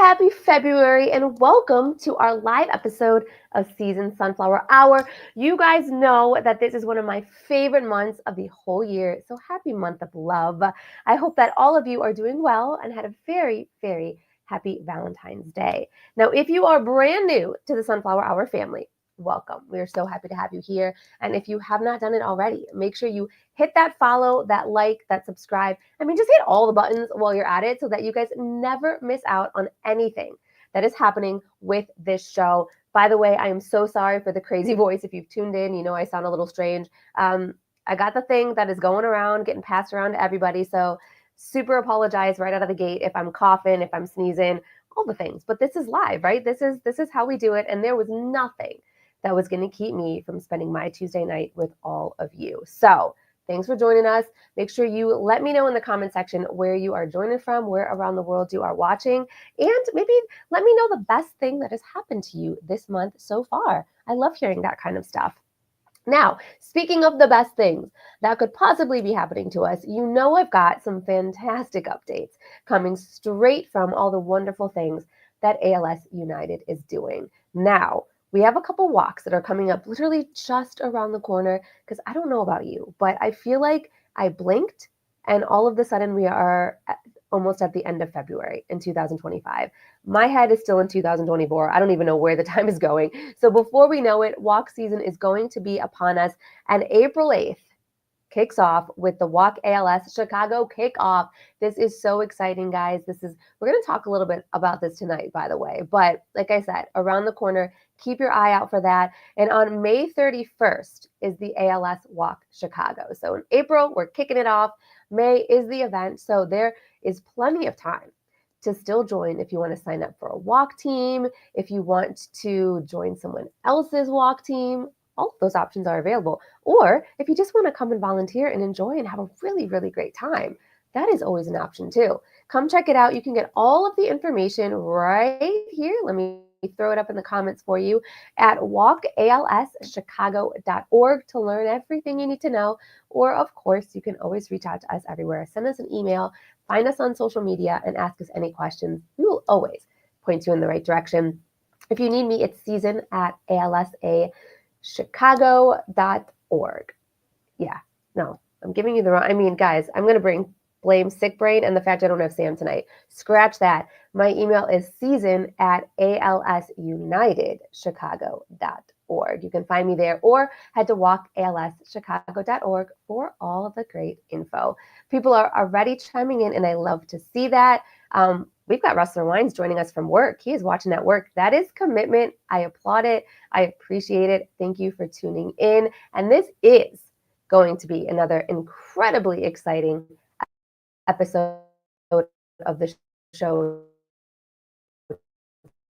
happy February and welcome to our live episode of Season Sunflower Hour. You guys know that this is one of my favorite months of the whole year, so happy month of love. I hope that all of you are doing well and had a very, very happy Valentine's Day. Now, if you are brand new to the Sunflower Hour family, welcome. We are so happy to have you here. And if you have not done it already, make sure you hit that follow, that like, that subscribe. I mean, just hit all the buttons while you're at it so that you guys never miss out on anything that is happening with this show. By the way, I am so sorry for the crazy voice. If you've tuned in, you know I sound a little strange. I got the thing that is going around, getting passed around to everybody. So super apologize right out of the gate if I'm coughing, if I'm sneezing, all the things. But this is live, right? This is how we do it. And there was nothing that was going to keep me from spending my Tuesday night with all of you. So thanks for joining us. Make sure you let me know in the comment section where you are joining from, where around the world you are watching, and maybe let me know the best thing that has happened to you this month so far. I love hearing that kind of stuff. Now, speaking of the best things that could possibly be happening to us, you know I've got some fantastic updates coming straight from all the wonderful things that ALS United is doing. Now, we have a couple walks that are coming up literally just around the corner because I don't know about you, but I feel like I blinked and all of a sudden we are almost at the end of February in 2025. My head is still in 2024. I don't even know where the time is going. So before we know it, walk season is going to be upon us. And April 8th kicks off with the Walk ALS Chicago kickoff. This is so exciting, guys. We're going to talk a little bit about this tonight, by the way. But like I said, around the corner, keep your eye out for that. And on May 31st is the ALS Walk Chicago. So in April, we're kicking it off. May is the event. So there is plenty of time to still join if you want to sign up for a walk team, if you want to join someone else's walk team. All of those options are available. Or if you just want to come and volunteer and enjoy and have a really, really great time, that is always an option too. Come check it out. You can get all of the information right here. Let me throw it up in the comments for you at walkalschicago.org to learn everything you need to know. Or of course, you can always reach out to us everywhere. Send us an email, find us on social media, and ask us any questions. We will always point you in the right direction. If you need me, it's season@alsachicago.org. Yeah, no, I'm giving you the wrong, guys, I'm going to blame sick brain and the fact I don't have Sam tonight. Scratch that. My email is season@alsunitedchicago.org. You can find me there or head to walkalschicago.org for all of the great info. People are already chiming in and I love to see that. We've got Russell Wines joining us from work. He is watching at work. That is commitment. I applaud it. I appreciate it. Thank you for tuning in. And this is going to be another incredibly exciting episode of the show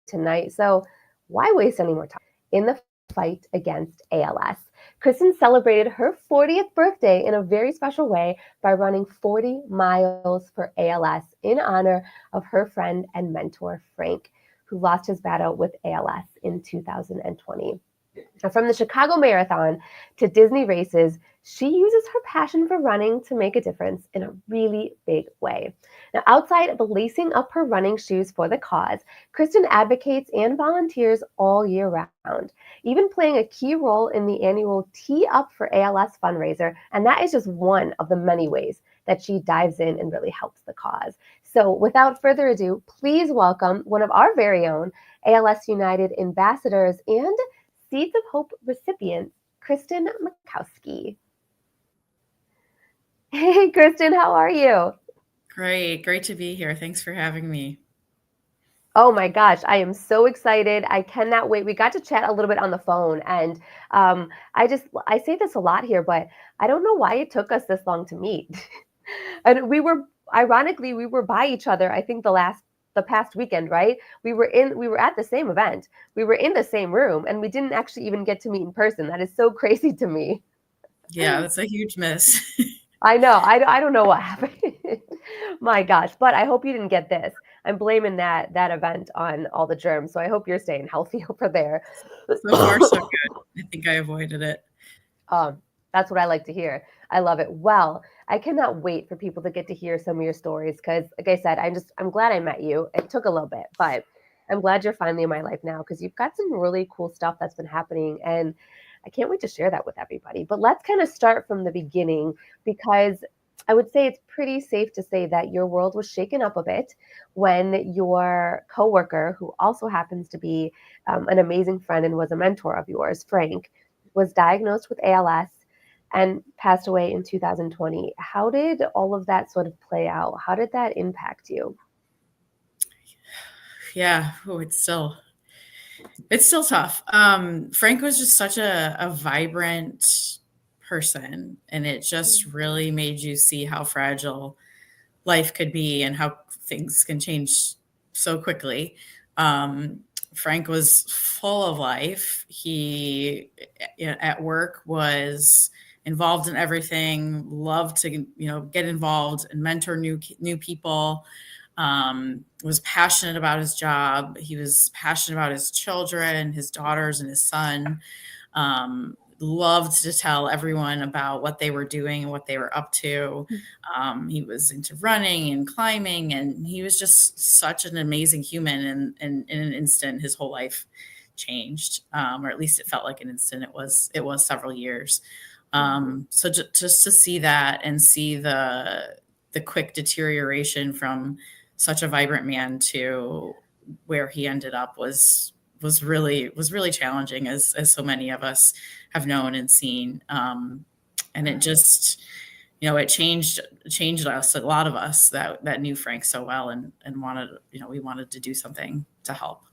tonight. So why waste any more time in the fight against ALS? Kristin celebrated her 40th birthday in a very special way by running 40 miles for ALS in honor of her friend and mentor, Frank, who lost his battle with ALS in 2020. Now, from the Chicago Marathon to Disney races, she uses her passion for running to make a difference in a really big way. Now, outside of lacing up her running shoes for the cause, Kristin advocates and volunteers all year round, even playing a key role in the annual Tee Up Fore ALS fundraiser. And that is just one of the many ways that she dives in and really helps the cause. So without further ado, please welcome one of our very own ALS United ambassadors and Seeds of Hope recipient, Kristin McCoskey. Hey, Kristin, how are you? Great to be here. Thanks for having me. Oh my gosh, I am so excited. I cannot wait. We got to chat a little bit on the phone, and I say this a lot here, but I don't know why it took us this long to meet. And we were by each other, I think the past weekend, right? We were at the same event. We were in the same room and we didn't actually even get to meet in person. That is so crazy to me. Yeah, that's a huge miss. I know. I don't know what happened. My gosh. But I hope you didn't get this. I'm blaming that event on all the germs. So I hope you're staying healthy over there. So far, so good. I think I avoided it. That's what I like to hear. I love it. Well, I cannot wait for people to get to hear some of your stories because, like I said, I'm glad I met you. It took a little bit, but I'm glad you're finally in my life now because you've got some really cool stuff that's been happening, and I can't wait to share that with everybody. But let's kind of start from the beginning because I would say it's pretty safe to say that your world was shaken up a bit when your coworker, who also happens to be an amazing friend and was a mentor of yours, Frank, was diagnosed with ALS and passed away in 2020. How did all of that sort of play out? How did that impact you? Yeah. Oh, it's still tough. Frank was just such a vibrant person, and it just really made you see how fragile life could be and how things can change so quickly. Um, Frank was full of life. He, at work, was involved in everything. Loved to, get involved and mentor new people. Was passionate about his job. He was passionate about his children, his daughters, and his son. Loved to tell everyone about what they were doing and what they were up to. He was into running and climbing, and he was just such an amazing human. And in an instant, his whole life changed, or at least it felt like an instant. It was several years. So just to see that and see the quick deterioration from such a vibrant man to where he ended up was really challenging, as so many of us have known and seen. And it just, it changed us, a lot of us that knew Frank so well, and wanted, we wanted to do something to help.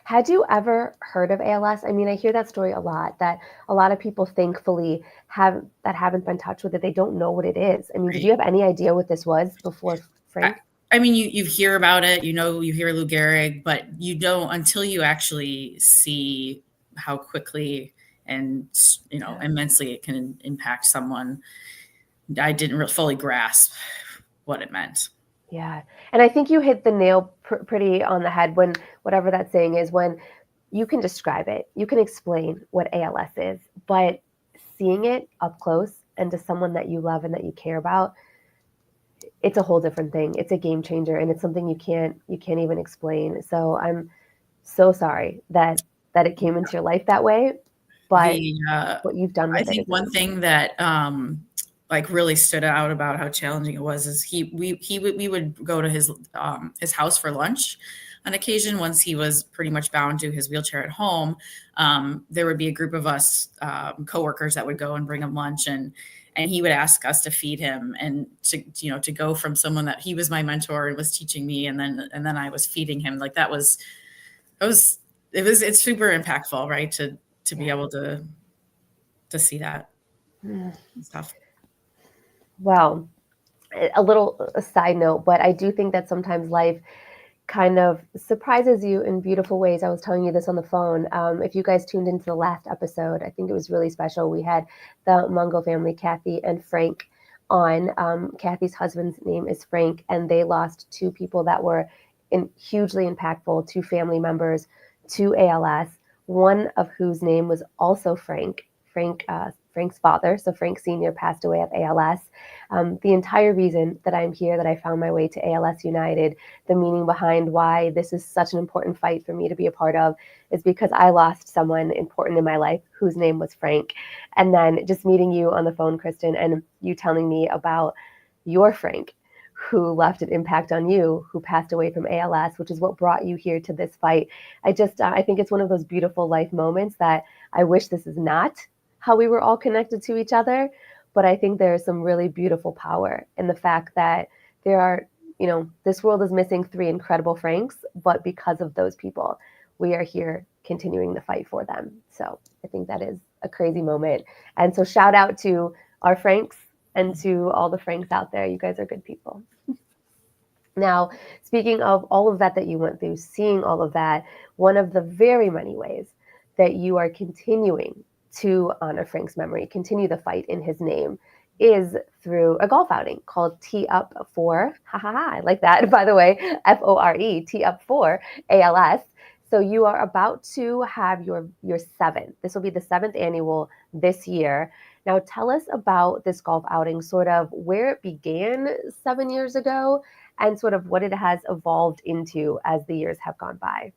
Had you ever heard of ALS? I mean, I hear that story a lot, that a lot of people thankfully haven't been touched with it. They don't know what it is. I mean, did you have any idea what this was before Frank? I mean, you hear about it, you hear Lou Gehrig, but you don't until you actually see how quickly and, immensely it can impact someone. I didn't fully grasp what it meant. Yeah. And I think you hit the nail pretty on the head when, whatever that saying is, when you can describe it, you can explain what ALS is, but seeing it up close and to someone that you love and that you care about, it's a whole different thing. It's a game changer, and it's something you can't even explain. So I'm so sorry that it came into your life that way, but what you've done with I think one thing that like really stood out about how challenging it was is we would go to his house for lunch on occasion. Once he was pretty much bound to his wheelchair at home, there would be a group of us coworkers that would go and bring him lunch, and he would ask us to feed him, and to go from someone that he was my mentor and was teaching me, and then I was feeding him. Like it's super impactful, right? To be able to see that stuff. Well, a side note, but I do think that sometimes life kind of surprises you in beautiful ways. I was telling you this on the phone. If you guys tuned into the last episode, I think it was really special. We had the Mungo family, Kathy and Frank, on. Kathy's husband's name is Frank, and they lost two people that were hugely impactful, two family members to ALS, one of whose name was also Frank. Frank's father, so Frank Sr., passed away of ALS. The entire reason that I'm here, that I found my way to ALS United, the meaning behind why this is such an important fight for me to be a part of, is because I lost someone important in my life whose name was Frank. And then just meeting you on the phone, Kristin, and you telling me about your Frank, who left an impact on you, who passed away from ALS, which is what brought you here to this fight. I think it's one of those beautiful life moments that I wish this is not how we were all connected to each other. But I think there is some really beautiful power in the fact that there are, this world is missing three incredible Franks, but because of those people, we are here continuing the fight for them. So I think that is a crazy moment. And so shout out to our Franks and to all the Franks out there. You guys are good people. Now, speaking of all of that you went through, seeing all of that, one of the very many ways that you are continuing to honor Frank's memory, continue the fight in his name, is through a golf outing called Tee Up Fore. I like that, by the way, FORE, Tee Up Fore ALS. So you are about to have your seventh. This will be the seventh annual this year. Now, tell us about this golf outing, sort of where it began 7 years ago and sort of what it has evolved into as the years have gone by.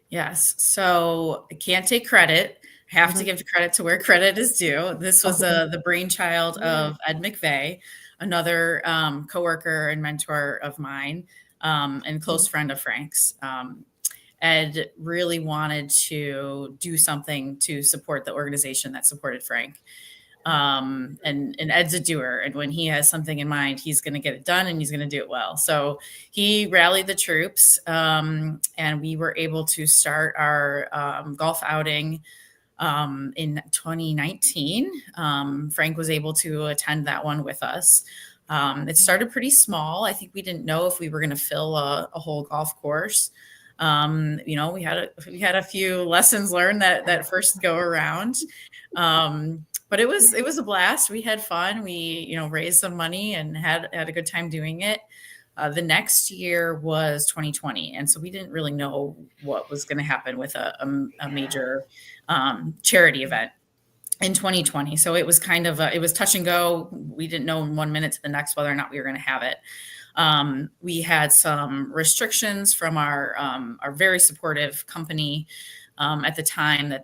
Yes. So I can't take credit. I have to give credit to where credit is due. This was Okay. the brainchild of Ed McVeigh, another coworker and mentor of mine, and close friend of Frank's. Ed really wanted to do something to support the organization that supported Frank. And Ed's a doer. And when he has something in mind, he's going to get it done and he's going to do it well. So he rallied the troops, and we were able to start our golf outing in 2019. Frank was able to attend that one with us. It started pretty small. I think we didn't know if we were going to fill a whole golf course. We had a few lessons learned that first go around. But it was a blast. We had fun. We, raised some money and had a good time doing it. The next year was 2020. And so we didn't really know what was going to happen with a major charity event in 2020. So it was kind of it was touch and go. We didn't know in 1 minute to the next whether or not we were going to have it. We had some restrictions from our very supportive company at the time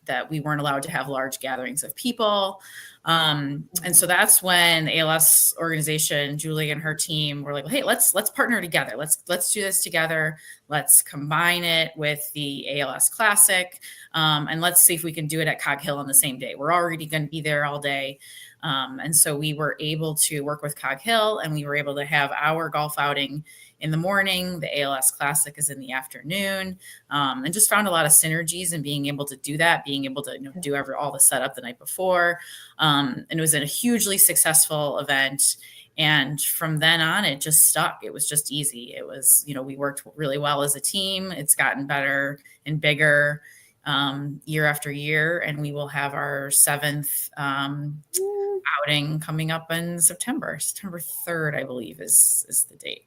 that we weren't allowed to have large gatherings of people. And so that's when the ALS organization, Julie and her team were like, hey, let's partner together. Let's do this together. Let's combine it with the ALS Classic. And let's see if we can do it at Cog Hill on the same day. We're already going to be there all day. And so we were able to work with Cog Hill, and we were able to have our golf outing in the morning. The ALS Classic is in the afternoon, and just found a lot of synergies in being able to do that, being able to do all the setup the night before. And it was a hugely successful event. And from then on, it just stuck. It was just easy. It was, we worked really well as a team. It's gotten better and bigger year after year. And we will have our seventh outing coming up in September 3rd, I believe is the date.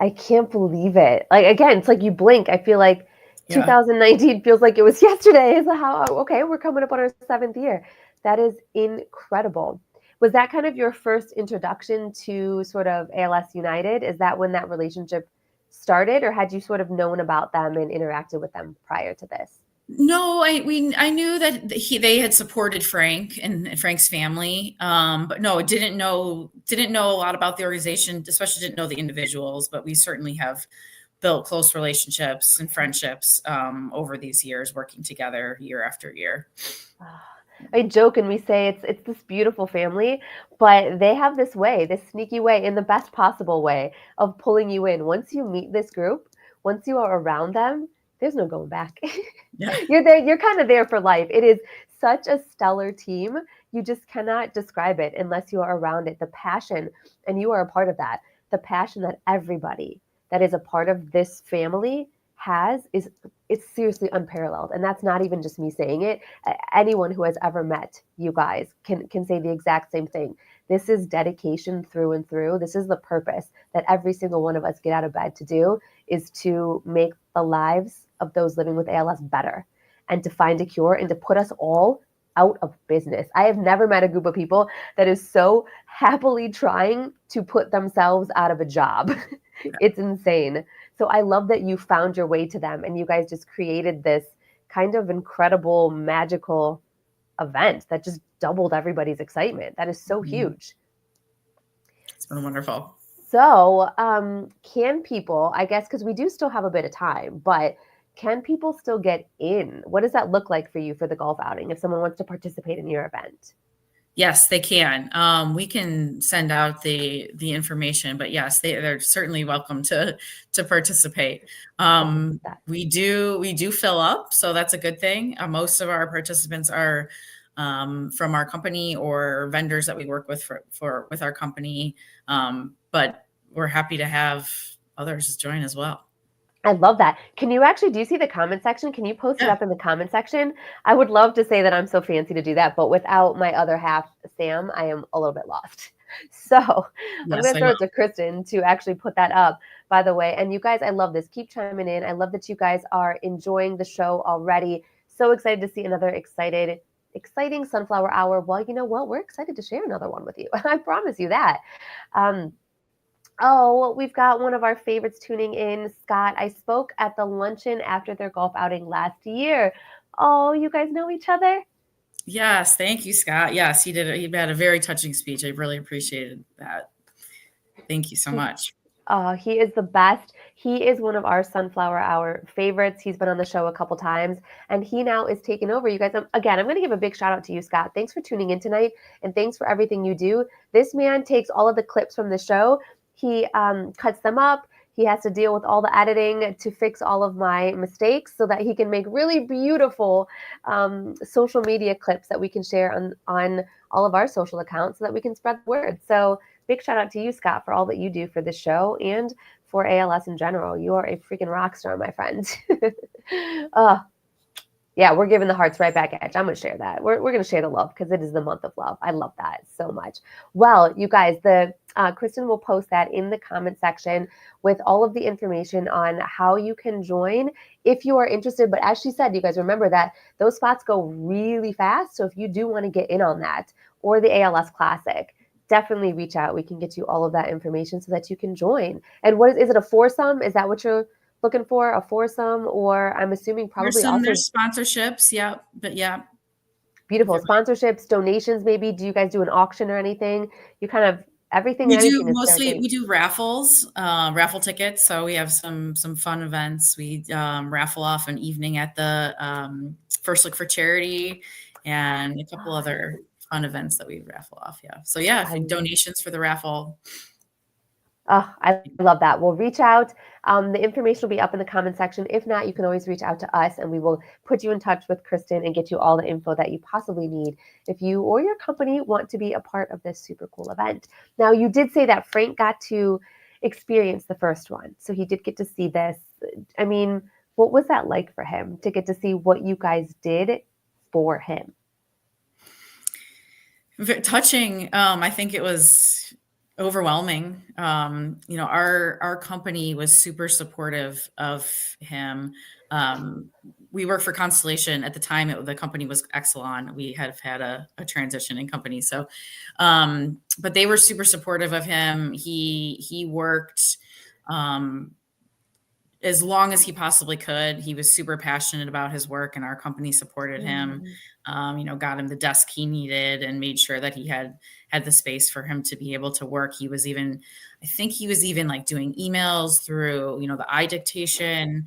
I can't believe it. Like, again, it's like you blink. I feel like 2019 feels like it was yesterday. Is how, okay, we're coming up on our 7th year. That is incredible. Was that kind of your first introduction to sort of ALS United? Is that when that relationship started, or had you sort of known about them and interacted with them prior to this? No, I knew that they had supported Frank and Frank's family, but no, didn't know a lot about the organization, especially didn't know the individuals. But we certainly have built close relationships and friendships over these years, working together year after year. I joke and we say it's this beautiful family, but they have this sneaky way, in the best possible way, of pulling you in. Once you meet this group, once you are around them, there's no going back. Yeah. You're there. You're kind of there for life. It is such a stellar team. You just cannot describe it unless you are around it. The passion, and you are a part of that. The passion that everybody that is a part of this family has it's seriously unparalleled. And that's not even just me saying it. Anyone who has ever met you guys can say the exact same thing. This is dedication through and through. This is the purpose that every single one of us get out of bed to do, is to make the lives of those living with ALS better and to find a cure and to put us all out of business. I have never met a group of people that is so happily trying to put themselves out of a job. It's insane. So I love that you found your way to them and you guys just created this kind of incredible, magical event that just doubled everybody's excitement. That is so huge. It's been wonderful. So can people, I guess, because we do still have a bit of time, but can people still get in? What does that look like for you for the golf outing if someone wants to participate in your event? Yes, they can. We can send out the information, but yes, they're certainly welcome to participate. We do fill up, so that's a good thing. Most of our participants are from our company or vendors that we work with with our company, but we're happy to have others join as well. I love that. Do you see the comment section? Can you post it up in the comment section? I would love to say that I'm so fancy to do that, but without my other half, Sam, I am a little bit lost. So I'm going to throw it to Kristin to actually put that up, by the way. And you guys, I love this. Keep chiming in. I love that you guys are enjoying the show already. So excited to see another excited exciting Sunflower Hour, well, you know what? We're excited to share another one with you. I promise you that. Um, Oh, we've got one of our favorites tuning in, Scott. I spoke at the luncheon after their golf outing last year. Oh, you guys know each other? Yes, thank you, Scott. Yes, he did. He had a very touching speech. I really appreciated that. Thank you so much. He is the best. He is one of our Sunflower Hour favorites. He's been on the show a couple times, and he now is taking over. You guys, again, I'm going to give a big shout out to you, Scott. Thanks for tuning in tonight, and thanks for everything you do. This man takes all of the clips from the show, he cuts them up. He has to deal with all the editing to fix all of my mistakes so that he can make really beautiful social media clips that we can share on all of our social accounts so that we can spread the word. So big shout out to you, Scott, for all that you do for this show and for ALS in general. You are a freaking rock star, my friend. uh, yeah, we're giving the hearts right back at you. I'm going to share that. We're going to share the love because it is the month of love. I love that so much. Well, you guys, Kristin will post that in the comment section with all of the information on how you can join if you are interested. But as she said, you guys remember that those spots go really fast. So if you do want to get in on that or the ALS Classic, definitely reach out. We can get you all of that information so that you can join. And what is it, a foursome? Is that what you're looking for, a foursome? Or I'm assuming probably There's sponsorships. Yeah. But yeah. Beautiful sponsorships, donations, maybe. Do you guys do an auction or anything? You kind of everything We and do anything is mostly, fair game. we do raffles, raffle tickets. So we have some fun events. We raffle off an evening at the First Look for Charity and a couple other fun events that we raffle off. Yeah. So yeah, donations for the raffle. Oh, I love that. We'll reach out. The information will be up in the comment section. If not, you can always reach out to us and we will put you in touch with Kristin and get you all the info that you possibly need if you or your company want to be a part of this super cool event. Now, you did say that Frank got to experience the first one. So he did get to see this. I mean, what was that like for him to get to see what you guys did for him? Touching. I think it was overwhelming. Our company was super supportive of him. We work for Constellation at the time. The company was Exelon. We had a transition in company. So, but they were super supportive of him. He worked, as long as he possibly could. He was super passionate about his work and our company supported him, got him the desk he needed and made sure that he had the space for him to be able to work. I think he was even like doing emails through, the iDictation,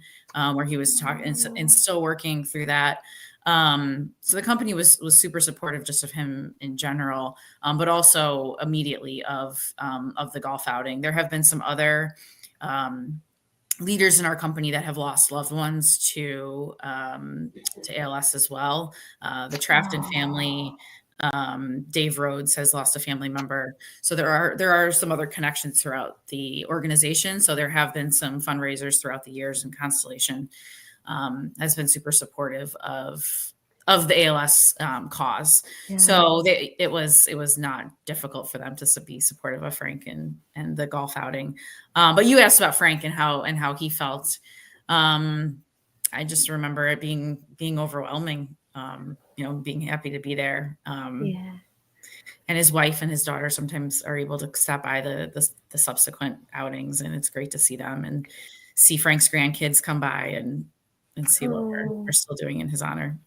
where he was talking and still working through that. So the company was super supportive just of him in general, but also immediately of the golf outing. There have been some other, leaders in our company that have lost loved ones to ALS as well. The Trafton family, Dave Rhodes has lost a family member. So there are some other connections throughout the organization. So there have been some fundraisers throughout the years, and Constellation has been super supportive of the ALS cause. Yeah. So it was not difficult for them to be supportive of Frank and the golf outing. But you asked about Frank and how he felt. I just remember it being overwhelming, being happy to be there. And his wife and his daughter sometimes are able to stop by the subsequent outings, and it's great to see them and see Frank's grandkids come by and see what we're still doing in his honor.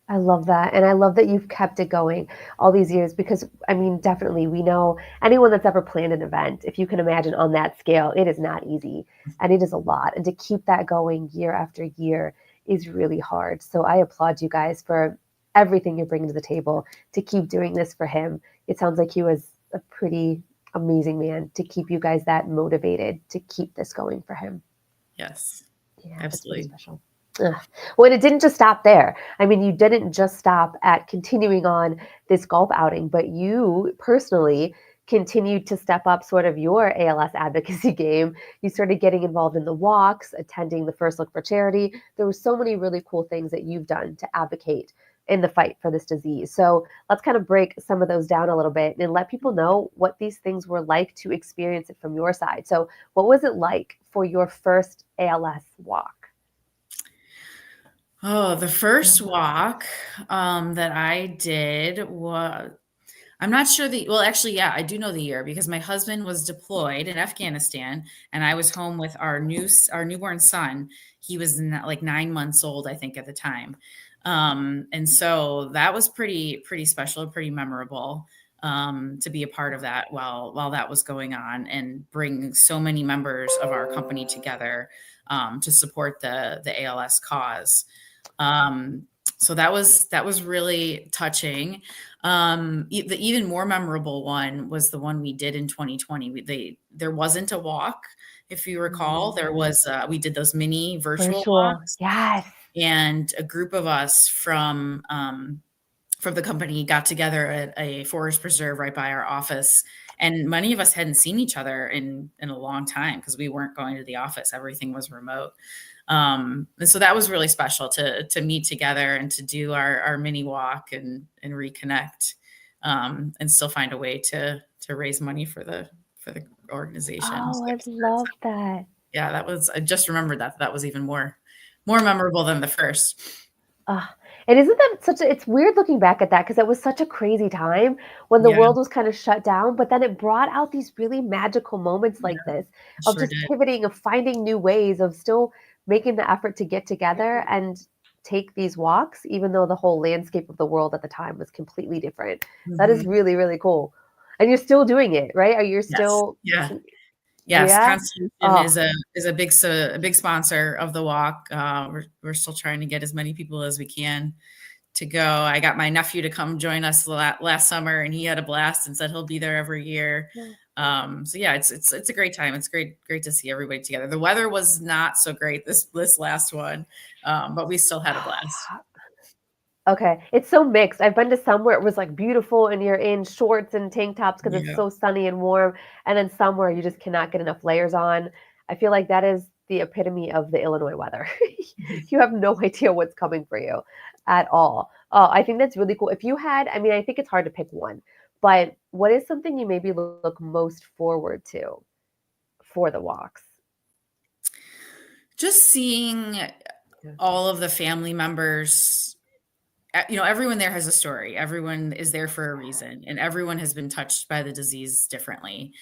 I love that. And I love that you've kept it going all these years because, I mean, definitely we know anyone that's ever planned an event, if you can imagine on that scale, it is not easy and it is a lot. And to keep that going year after year is really hard. So I applaud you guys for everything you're bringing to the table to keep doing this for him. It sounds like he was a pretty amazing man to keep you guys that motivated to keep this going for him. Yes, yeah, absolutely. That's really special. Well, it didn't just stop there. I mean, you didn't just stop at continuing on this golf outing, but you personally continued to step up sort of your ALS advocacy game. You started getting involved in the walks, attending the First Look for Charity. There were so many really cool things that you've done to advocate in the fight for this disease. So let's kind of break some of those down a little bit and let people know what these things were like to experience it from your side. So what was it like for your first ALS walk? Oh, the first walk that I did was, I'm not sure well, actually, yeah, I do know the year because my husband was deployed in Afghanistan and I was home with our newborn son. He was like 9 months old, I think, at the time. And so that was pretty special, pretty memorable, to be a part of that while that was going on and bring so many members of our company together, to support the ALS cause. Um, so that was really touching. The even more memorable one was the one we did in 2020. There wasn't a walk, if you recall. There was we did those mini virtual Virtual. walks, Yes. and a group of us from the company got together at a forest preserve right by our office. And many of us hadn't seen each other in a long time because we weren't going to the office. Everything was remote. And so that was really special to meet together and to do our mini walk and reconnect, and still find a way to raise money for the organization. Oh, So I love that. yeah, I just remembered that was even more memorable than the first. Ah, and isn't that it's weird looking back at that because it was such a crazy time when the Yeah, world was kind of shut down, but then it brought out these really magical moments yeah, like this of sure just did. pivoting, of finding new ways, of still making the effort to get together and take these walks, even though the whole landscape of the world at the time was completely different. That is Mhm. really, really cool. And you're still doing it, right? Are you Yes. still, Yeah. Yes, yeah? Constellation Oh, is a big sponsor of the walk. We're still trying to get as many people as we can to go. I got my nephew to come join us last summer, and he had a blast and said he'll be there every year. So yeah, it's a great time. It's great to see everybody together. The weather was not so great this last one, but we still had a blast. okay, it's so mixed. I've been to some where it was, like, beautiful and you're in shorts and tank tops because it's Yeah. so sunny and warm, and then some where you just cannot get enough layers on. I feel like that is the epitome of the Illinois weather. You have no idea what's coming for you at all. Oh, I think that's really cool. If you had I mean, I think it's hard to pick one, but what is something you maybe look most forward to for the walks? Just seeing Yeah. all of the family members. Everyone there has a story. Everyone is there for a reason, and everyone has been touched by the disease differently.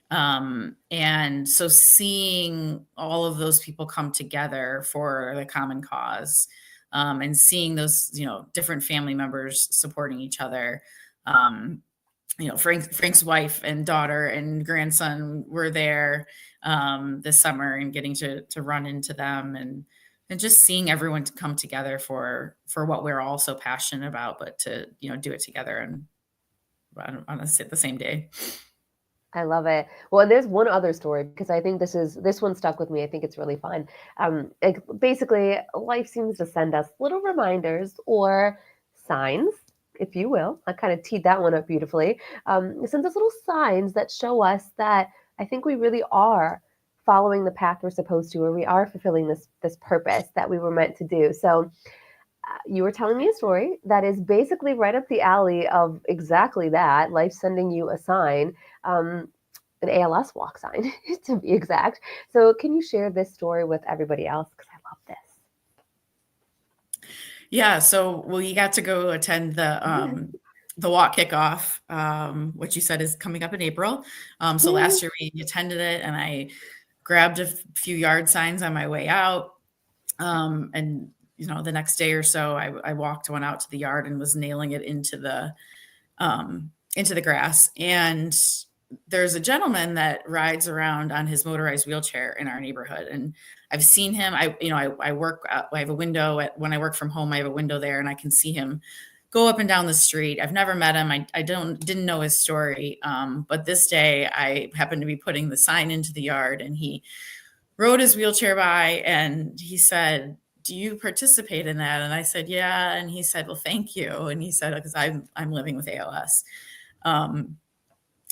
And so seeing all of those people come together for the common cause, and seeing those, different family members supporting each other. Um, Frank's wife and daughter and grandson were there, this summer, and getting to run into them, and just seeing everyone to come together for what we're all so passionate about, but to do it together and on the same day. I love it. Well, and there's one other story because I think this one stuck with me. I think it's really fun. Like basically, life seems to send us little reminders or signs, if you will. I kind of teed that one up beautifully. It sends us little signs that show us that I think we really are following the path we're supposed to, or we are fulfilling this purpose that we were meant to do. So you were telling me a story that is basically right up the alley of exactly that, life sending you a sign, um, an ALS walk sign to be exact. So can you share this story with everybody else? Because I love this. Yeah, so we got to go attend the walk kickoff, which you said is coming up in April. So Yay. last year we attended it, and I grabbed a few yard signs on my way out. And the next day or so, I walked one out to the yard and was nailing it into the grass. And there's a gentleman that rides around on his motorized wheelchair in our neighborhood, and I've seen him. I work. I have a window when I work from home. I have a window there, and I can see him go up and down the street. I've never met him. I didn't know his story, but this day I happened to be putting the sign into the yard, and he rode his wheelchair by, and he said, "Do you participate in that?" And I said, "Yeah." And he said, "Well, thank you." And he said, "Because I'm living with ALS." Um,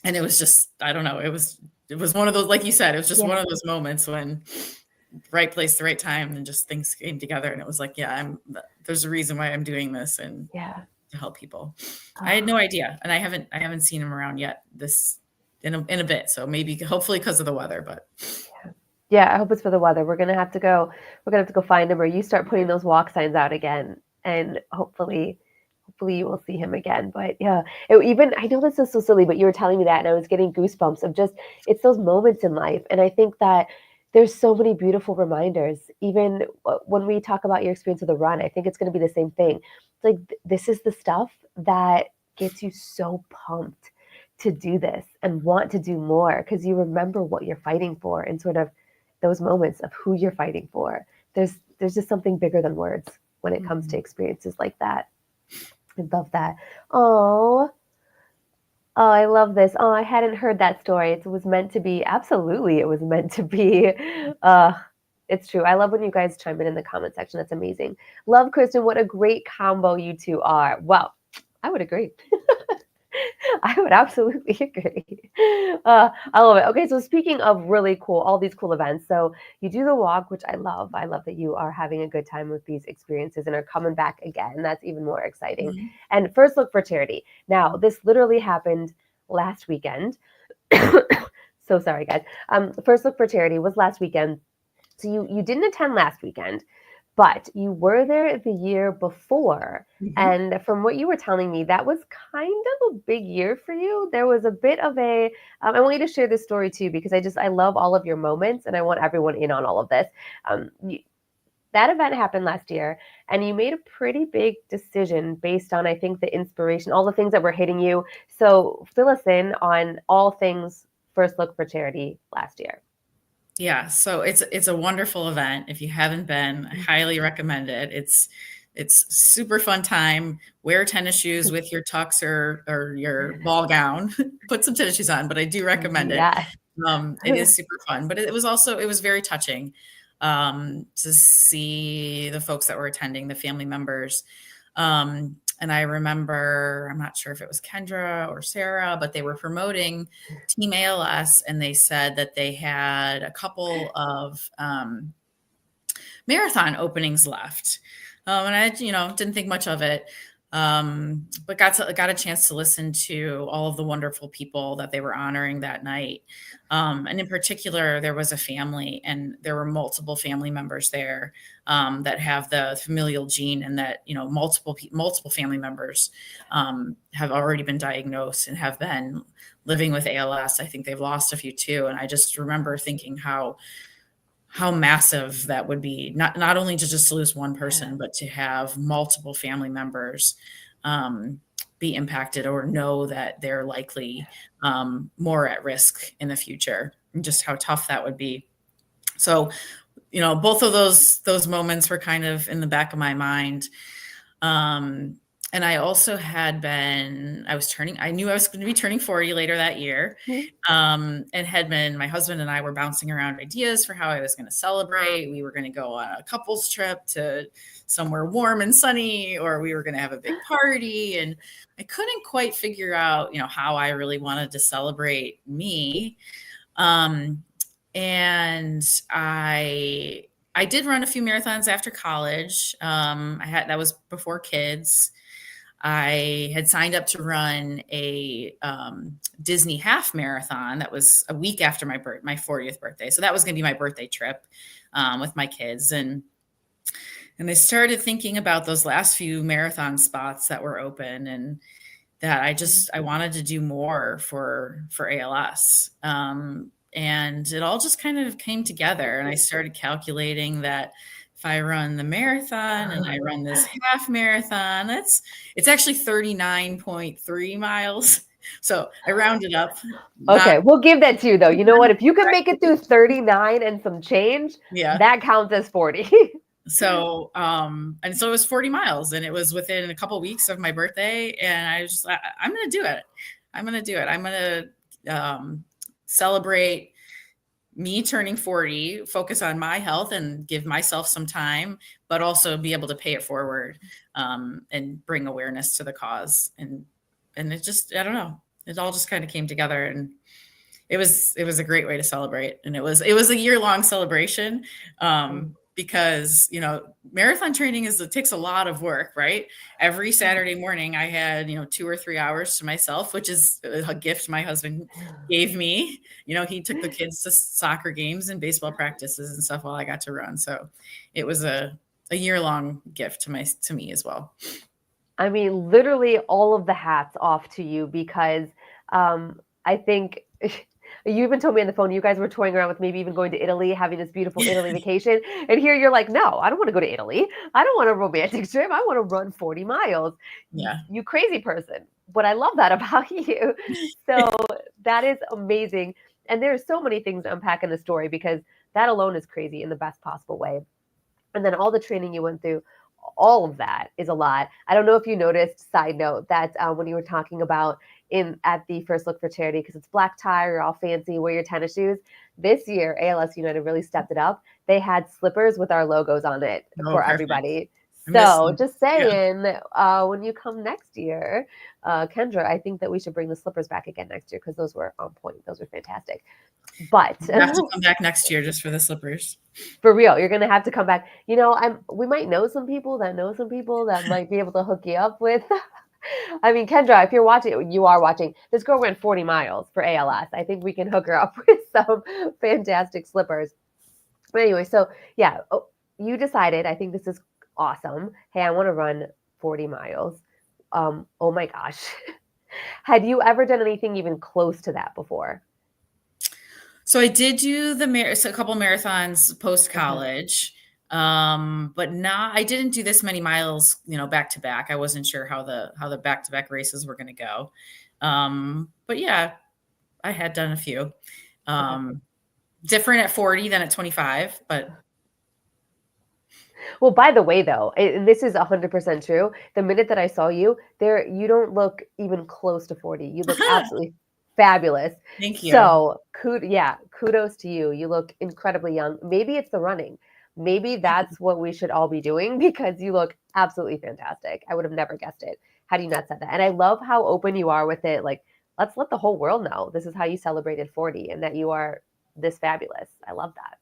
and it was just, I don't know, it was one of those, like you said, it was just one Yeah. of those moments when right place, the right time, and just things came together, and it was like, yeah, there's a reason why I'm doing this, and Yeah. to help people. I had Oh, no idea, and I haven't seen him around yet in a bit, so maybe hopefully because of the weather, but yeah. Yeah, I hope it's for the weather. We're gonna have to go find him, or you start putting those walk signs out again, and hopefully you will see him again. But yeah, even I know this is so silly, but you were telling me that, and I was getting goosebumps of just it's those moments in life, and I think that there's so many beautiful reminders. Even when we talk about your experience with the run, I think it's going to be the same thing. It's like this is the stuff that gets you so pumped to do this and want to do more because you remember what you're fighting for and sort of those moments of who you're fighting for. There's just something bigger than words when it comes to experiences like that. I love that. Oh, oh, I love this. Oh, I hadn't heard that story. It was meant to be. Absolutely, it was meant to be. Uh, it's true. I love when you guys chime in the comment section. That's amazing. Love, Kristin. What a great combo you two are. Well, I would agree. I would absolutely agree. I love it. Okay, so speaking of really cool, all these cool events. So you do the walk, which I love. I love that you are having a good time with these experiences and are coming back again. That's even more exciting. Mm-hmm. And first look for charity. Now, this literally happened last weekend. So sorry, guys. First look for charity was last weekend. So you didn't attend last weekend, but you were there the year before. Mm-hmm. And from what you were telling me, that was kind of a big year for you. There was a bit of a, I want you to share this story too, because I love all of your moments and I want everyone in on all of this. That event happened last year and you made a pretty big decision based on, I think, the inspiration, all the things that were hitting you. So fill us in on all things First Look for Charity last year. Yeah, so it's a wonderful event. If you haven't been, I highly recommend it. It's super fun time. Wear tennis shoes with your tux or your ball gown. Put some tennis shoes on, but I do recommend it. Yes. It is super fun, but it was very touching to see the folks that were attending, the family members. And I remember, I'm not sure if it was Kendra or Sarah, but they were promoting Team ALS, and they said that they had a couple of marathon openings left. And I, didn't think much of it, but got a chance to listen to all of the wonderful people that they were honoring that night. And in particular, there was a family, and there were multiple family members there that have the familial gene, and that multiple family members have already been diagnosed and have been living with ALS. I think they've lost a few too, and I just remember thinking how massive that would be, not only to just lose one person, but to have multiple family members be impacted or know that they're likely more at risk in the future, and just how tough that would be. So, both of those moments were kind of in the back of my mind. And I also I knew I was going to be turning 40 later that year. And my husband and I were bouncing around ideas for how I was going to celebrate. We were going to go on a couples trip to somewhere warm and sunny, or we were going to have a big party. And I couldn't quite figure out, how I really wanted to celebrate me. And I did run a few marathons after college. That was before kids. I had signed up to run a Disney half marathon that was a week after my 40th birthday. So that was going to be my birthday trip with my kids. And I started thinking about those last few marathon spots that were open, and that I wanted to do more for ALS. And it all just kind of came together, and I started calculating that if I run the marathon and I run this half marathon, it's actually 39.3 miles. So I rounded up. Okay, we'll give that to you though. You know what? If you can make it through 39 and some change, that counts as 40. So, and so it was 40 miles, and it was within a couple of weeks of my birthday. And I was just like, I'm going to do it. I'm going to celebrate me turning 40, focus on my health and give myself some time, but also be able to pay it forward, and bring awareness to the cause. And it just, I don't know, it all just kind of came together, and it was a great way to celebrate. And it was a year-long celebration, because, marathon training it takes a lot of work, right? Every Saturday morning I had, 2 or 3 hours to myself, which is a gift my husband gave me. He took the kids to soccer games and baseball practices and stuff while I got to run. So it was a year-long gift to me as well. I mean, literally all of the hats off to you because I think you even told me on the phone you guys were toying around with maybe even going to Italy, having this beautiful Italy vacation. And here you're like, no, I don't want to go to Italy. I don't want a romantic trip. I want to run 40 miles. Yeah. You crazy person. But I love that about you. So that is amazing. And there's so many things to unpack in the story because that alone is crazy in the best possible way. And then all the training you went through, all of that is a lot. I don't know if you noticed, side note, that when you were talking about at the First Look for Charity, because it's black tie, you're all fancy, wear your tennis shoes. This year, ALS United really stepped it up. They had slippers with our logos on it for perfect. everybody. So just saying, when you come next year, Kendra, I think that we should bring the slippers back again next year because those were on point. Those were fantastic. But you have to come back next year just for the slippers. For real, you're gonna have to come back. We might know some people that might be able to hook you up with. I mean, Kendra, if you're watching, you are watching. This girl ran 40 miles for ALS. I think we can hook her up with some fantastic slippers. But anyway, so yeah, you decided. I think this is awesome. Hey, I want to run 40 miles. Oh my gosh, had you ever done anything even close to that before? So I did do a couple marathons post college, but I didn't do this many miles, back to back. I wasn't sure how the back to back races were going to go. But yeah, I had done a few. Different at 40 than at 25, but. Well, by the way, though, this is 100% true. The minute that I saw you there, you don't look even close to 40. You look absolutely fabulous. Thank you. So, kudos to you. You look incredibly young. Maybe it's the running. Maybe that's what we should all be doing because you look absolutely fantastic. I would have never guessed it had you not said that. And I love how open you are with it. Like, let's let the whole world know this is how you celebrated 40 and that you are this fabulous. I love that.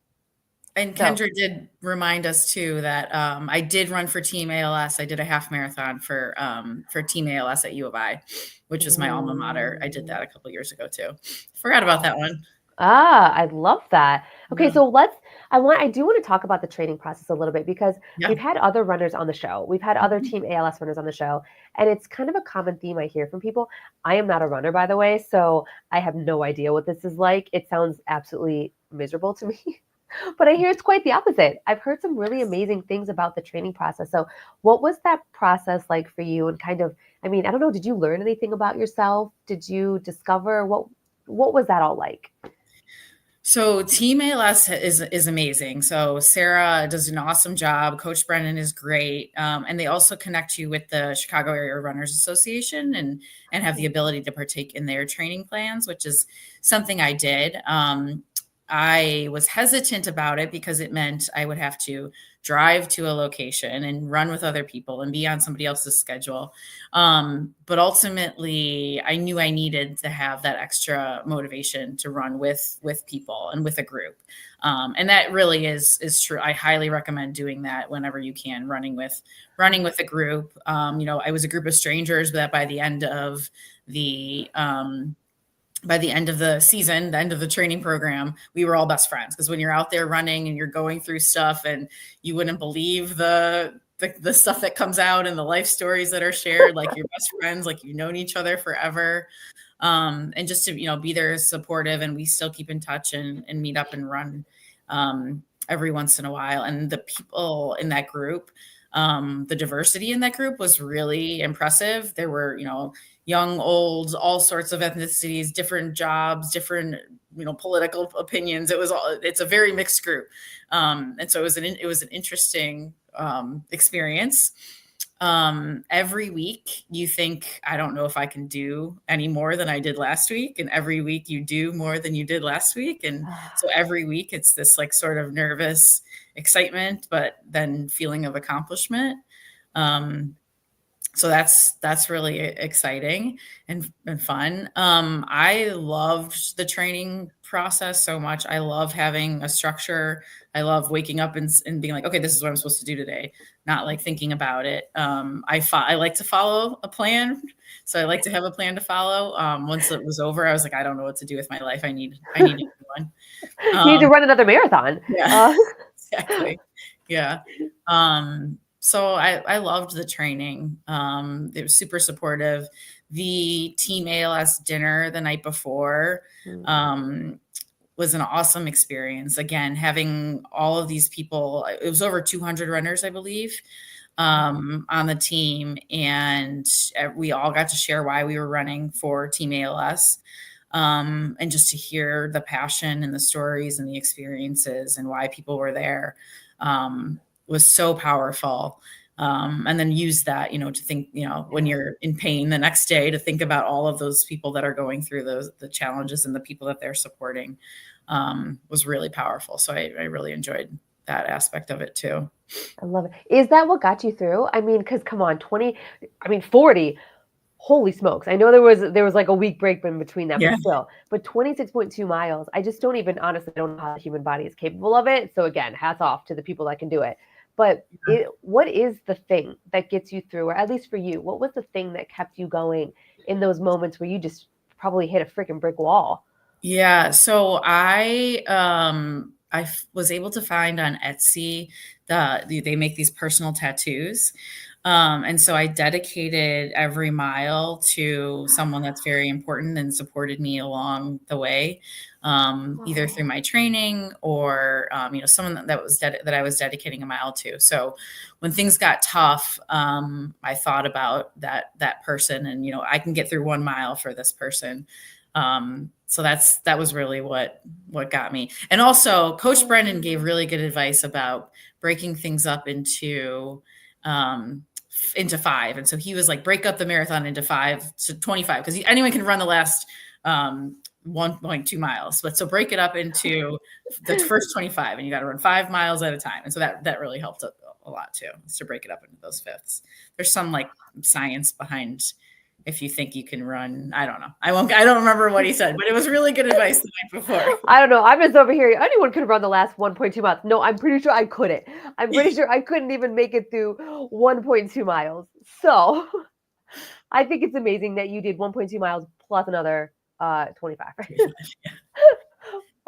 And Kendra did remind us too that I did run for Team ALS. I did a half marathon for Team ALS at U of I, which is my alma mater. I did that a couple years ago too. Forgot about that one. I love that. Okay, so I do want to talk about the training process a little bit because we've had other runners on the show. We've had other Team ALS runners on the show, and it's kind of a common theme I hear from people. I am not a runner, by the way, so I have no idea what this is like. It sounds absolutely miserable to me. But I hear it's quite the opposite. I've heard some really amazing things about the training process. So what was that process like for you? And kind of, I don't know, did you learn anything about yourself? Did you discover what was that all like? So Team ALS is amazing. So Sarah does an awesome job. Coach Brennan is great. And they also connect you with the Chicago Area Runners Association and have the ability to partake in their training plans, which is something I did. I was hesitant about it because it meant I would have to drive to a location and run with other people and be on somebody else's schedule. But ultimately, I knew I needed to have that extra motivation to run with people and with a group. And that really is true. I highly recommend doing that whenever you can, running with a group. I was a group of strangers that by the end of the season, the end of the training program, we were all best friends. Because when you're out there running and you're going through stuff and you wouldn't believe the stuff that comes out and the life stories that are shared, like your best friends, like you've known each other forever. And just to, be there supportive, and we still keep in touch and meet up and run every once in a while. And the people in that group, the diversity in that group was really impressive. There were, young, old, all sorts of ethnicities, different jobs, different, political opinions. It's a very mixed group. And so it was an interesting experience. Every week you think, I don't know if I can do any more than I did last week. And every week you do more than you did last week. And so every week it's this like sort of nervous excitement, but then feeling of accomplishment. So that's really exciting and fun. I loved the training process so much. I love having a structure. I love waking up and being like, okay, this is what I'm supposed to do today, not like thinking about it. I like to follow a plan. So I like to have a plan to follow. Once it was over, I was like, I don't know what to do with my life. I need a new one. You need to run another marathon. Yeah, exactly. Yeah. So I loved the training. It was super supportive. The team ALS dinner the night before was an awesome experience. Again, having all of these people, it was over 200 runners, I believe, on the team. And we all got to share why we were running for Team ALS. And just to hear the passion and the stories and the experiences and why people were there was so powerful. And then use that, to think, when you're in pain the next day, to think about all of those people that are going through the challenges and the people that they're supporting was really powerful. So I really enjoyed that aspect of it too. I love it. Is that what got you through? I mean, because come on, 40. Holy smokes. I know there was like a week break in between that, Yeah. but still, but 26.2 miles, I just don't even, honestly, don't know how the human body is capable of it. So again, hats off to the people that can do it. But what is the thing that gets you through, or at least for you, what was the thing that kept you going in those moments where you just probably hit a freaking brick wall? Yeah. So I was able to find on Etsy they make these personal tattoos. And so I dedicated every mile to someone that's very important and supported me along the way, either through my training or, someone that I was dedicating a mile to. So when things got tough, I thought about that person and, I can get through 1 mile for this person. So that was really what got me. And also Coach Brendan gave really good advice about breaking things up into 5. And so he was like, break up the marathon into 5 to 25, because anyone can run the last 1.2 miles, but so break it up into the first 25 and you got to run 5 miles at a time. And so that really helped a lot too, is to break it up into those fifths. There's some like science behind, if you think you can run, I don't know. I don't remember what he said, but it was really good advice the night before. I don't know. I'm just over here. Anyone could run the last 1.2 miles. No, I'm pretty sure I couldn't. I'm pretty sure I couldn't even make it through 1.2 miles. So I think it's amazing that you did 1.2 miles plus another 25.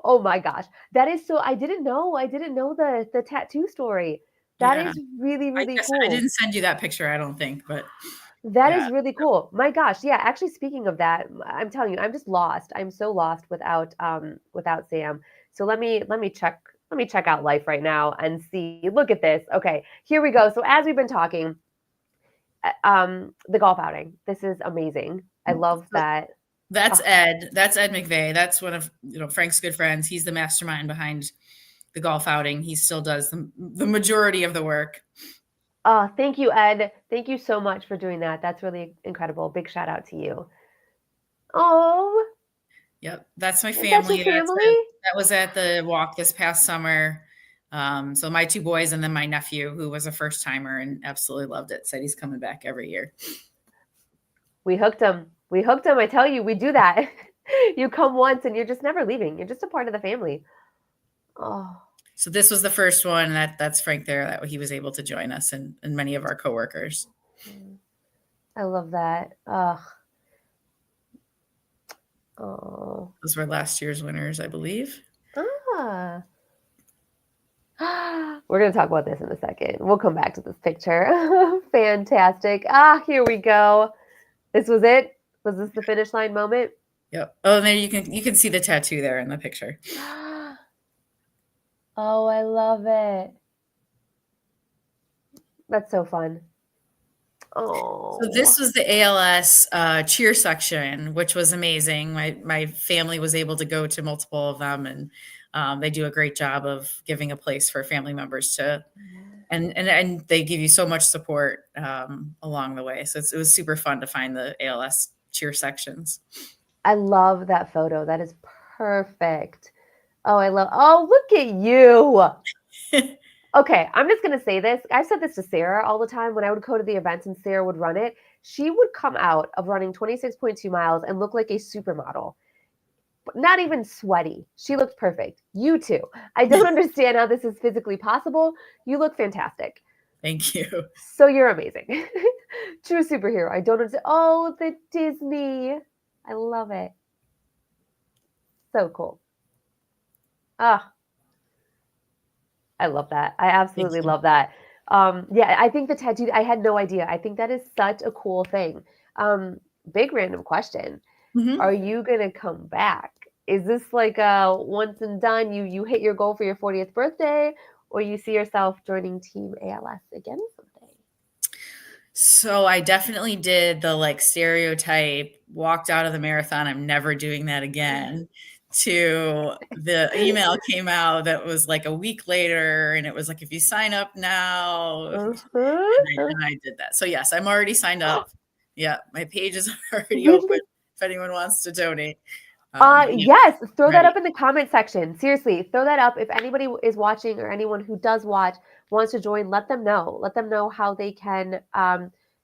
Oh my gosh. That is so, I didn't know the tattoo story. That is really, I really guess cool. I didn't send you that picture, I don't think, but that is really cool. My gosh. Yeah. Actually, speaking of that, I'm telling you, I'm just lost. I'm so lost without Sam. So let me check out life right now and see. Look at this. Okay, here we go. So as we've been talking, the golf outing. This is amazing. I love that. That's Ed. That's Ed McVeigh. That's one of Frank's good friends. He's the mastermind behind the golf outing. He still does the majority of the work. Thank you, Ed. Thank you so much for doing that. That's really incredible. Big shout out to you. Oh. Yep, that's my Is that family. your family? That was at the walk this past summer. So my 2 boys and then my nephew, who was a first timer and absolutely loved it, said he's coming back every year. We hooked him. I tell you, we do that. You come once and you're just never leaving. You're just a part of the family. Oh. So this was the first one that's Frank there, that he was able to join us and many of our coworkers. I love that. Ugh. Oh. Those were last year's winners, I believe. Ah. We're going to talk about this in a second. We'll come back to this picture. Fantastic. Here we go. This was it? Was this the finish line moment? Yep. Oh, and there you can see the tattoo there in the picture. Oh, I love it. That's so fun. Oh. So this was the ALS cheer section, which was amazing. My family was able to go to multiple of them, and they do a great job of giving a place for family members to, and they give you so much support along the way. So it was super fun to find the ALS cheer sections. I love that photo. That is perfect. Oh, look at you. Okay, I'm just going to say this. I said this to Sarah all the time when I would go to the events and Sarah would run it. She would come out of running 26.2 miles and look like a supermodel. Not even sweaty. She looked perfect. You too. I don't understand how this is physically possible. You look fantastic. Thank you. So you're amazing. True superhero. I don't understand. Oh, the Disney. I love it. So cool. Ah, I love that. I Thank absolutely you. love that. Yeah, I think the tattoo, I had no idea. I think that is such a cool thing. Um, Big random question. Are Mhm. you gonna come back? Is this like a once and done? You hit your goal for your 40th birthday, or you see yourself joining Team ALS again someday? So I definitely did the like stereotype, walked out of the marathon, I'm never doing that again, to the email came out that was like a week later and it was like, if you sign up now, Uh-huh. and I did that. So yes, I'm already signed up. Yeah, my page is already open if anyone wants to donate. But yeah, Yes, throw that ready. up in the comment section. Seriously, throw that up. If anybody is watching or anyone who does watch wants to join, let them know. Let them know how they can.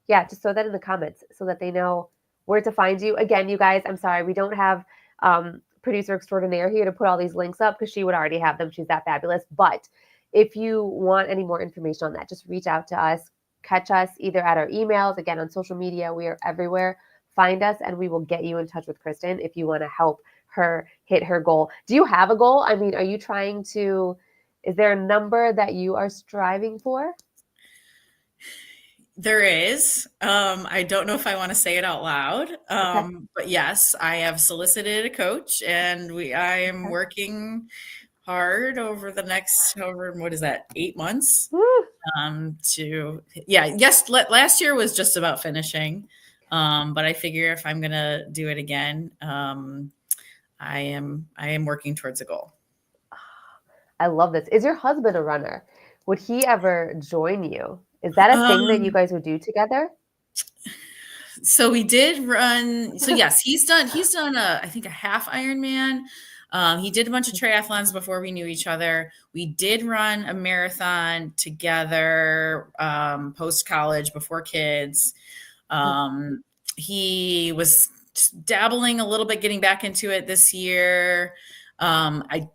Yeah, just throw that in the comments so that they know where to find you. Again, you guys, I'm sorry, we don't have producer extraordinaire here to put all these links up because she would already have them. She's that fabulous. But if you want any more information on that, just reach out to us. Catch us either at our emails, again, on social media. We are everywhere. Find us and we will get you in touch with Kristin if you want to help her hit her goal. Do you have a goal? I mean, are you trying to, is there a number that you are striving for? There is. I don't know if I want to say it out loud. Okay. But yes, I have solicited a coach and I am Okay. working hard over the next, however, what is that, 8 months? Woo. Yes, last year was just about finishing. But I figure if I'm gonna do it again, I am working towards a goal. I love this. Is your husband a runner? Would he ever join you? Is that a thing that you Um, guys would do together? so we did run. So yes, he's done a I think a half Ironman. He did a bunch of triathlons before we knew each other. We did run a marathon together post college before kids. Um, he was dabbling a little bit, getting back into it this year. I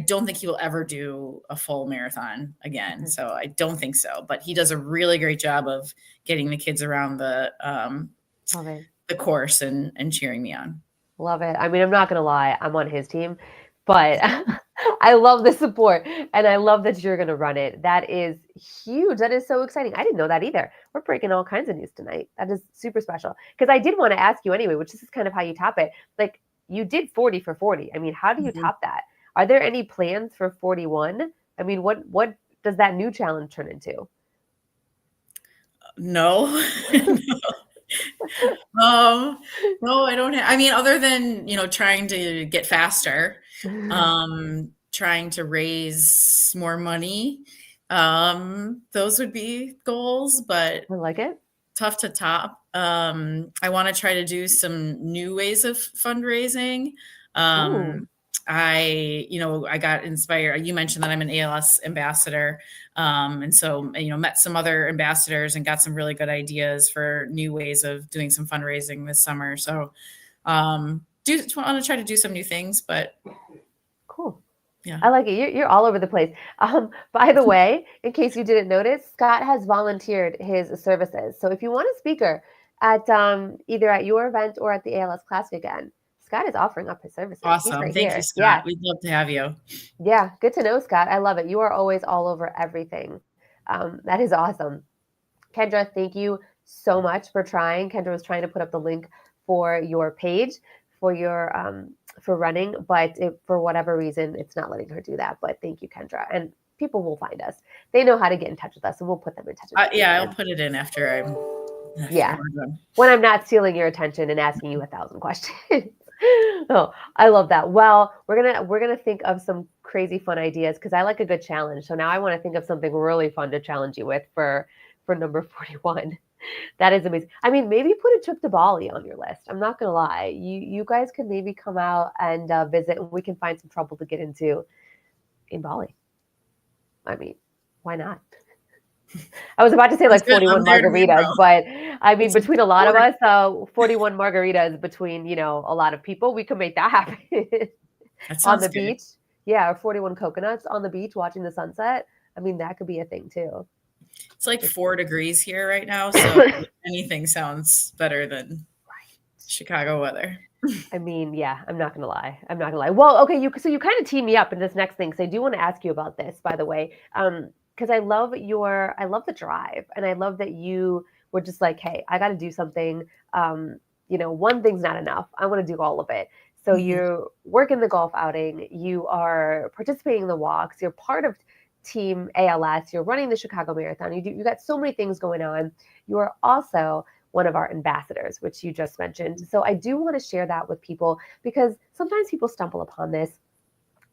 don't think he will ever do a full marathon again. So I don't think so. But he does a really great job of getting the kids around Love it. the course and cheering me on. Love it. I mean, I'm not gonna lie, I'm on his team, but I love the support and I love that you're gonna run it. That is huge. That is so exciting. I didn't know that either. We're breaking all kinds of news tonight. That is super special. Because I did want to ask you anyway, which this is kind of how you top it. Like you did 40 for 40. I mean, how do you Mhm. top that? Are there any plans for 41? I mean, what does that new challenge turn into? No. Um, no, I don't have, I mean, other than, trying to get faster, I trying to raise more money. Those would be goals, but like it. tough to top. I want to try to do some new ways of fundraising. Ooh, Um, I got inspired. You mentioned that I'm an ALS ambassador. And so, met some other ambassadors and got some really good ideas for new ways of doing some fundraising this summer. So, do want to try to do some new things, but cool. yeah. I like it. You're all over the place. By the way, in case you didn't notice, Scott has volunteered his services. So if you want a speaker at either at your event or at the ALS Classic again, Scott is offering up his services. He's Awesome. right Thank you, here. Yeah, Scott. We'd love to have you. yeah. Good to know, Scott. I love it. You are always all over everything. That is awesome. Kendra, thank you so much for trying. Kendra was trying to put up the link for your page for your for running, but for whatever reason, it's not letting her do that. But thank you, Kendra, and people will find us. They know how to get in touch with us, and we'll put them in touch with you Yeah, I'll again. put it in after Yeah, we're done. when I'm not stealing your attention and asking you 1,000 questions. Oh, I love that. Well, we're gonna think of some crazy fun ideas because I like a good challenge. So now I want to think of something really fun to challenge you with for number 41. That is amazing. I mean, maybe put a trip to Bali on your list. I'm not gonna lie. You guys could maybe come out and visit, and we can find some trouble to get into in Bali. I mean, Why not? I was about to say like 41 margaritas, but I mean, between a lot of us, 41 margaritas between, a lot of people, we could make that happen on the beach. Yeah, or 41 coconuts on the beach watching the sunset. I mean, that could be a thing too. It's like 4 degrees here right now, so anything sounds better than Chicago weather. I mean, yeah, I'm not gonna lie. Well, okay, so you kind of tee me up in this next thing, because I do want to ask you about this, by the way, because I love the drive, and I love that you were just like, hey, I got to do something. One thing's not enough. I want to do all of it. So you work in the golf outing, you are participating in the walks, you're part of Team ALS, you're running the Chicago Marathon. You got so many things going on. You are also one of our ambassadors, which you just mentioned. So I do want to share that with people, because sometimes people stumble upon this,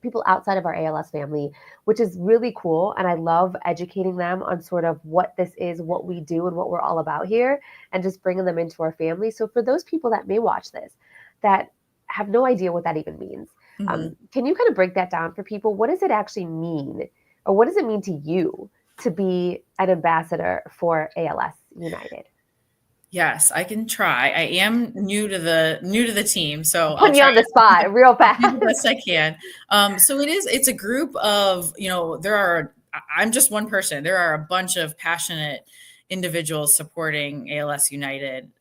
people outside of our ALS family, which is really cool. And I love educating them on sort of what this is, what we do, and what we're all about here, and just bringing them into our family. So for those people that may watch this, that have no idea what that even means, can you kind of break that down for people? What does it actually mean? Or what does it mean to you to be an ambassador for ALS United? Yes, I can try. I am new to the team, so putting you on the spot real fast. Do the best I can. So it's a group of, I'm just one person. There are a bunch of passionate individuals supporting ALS United.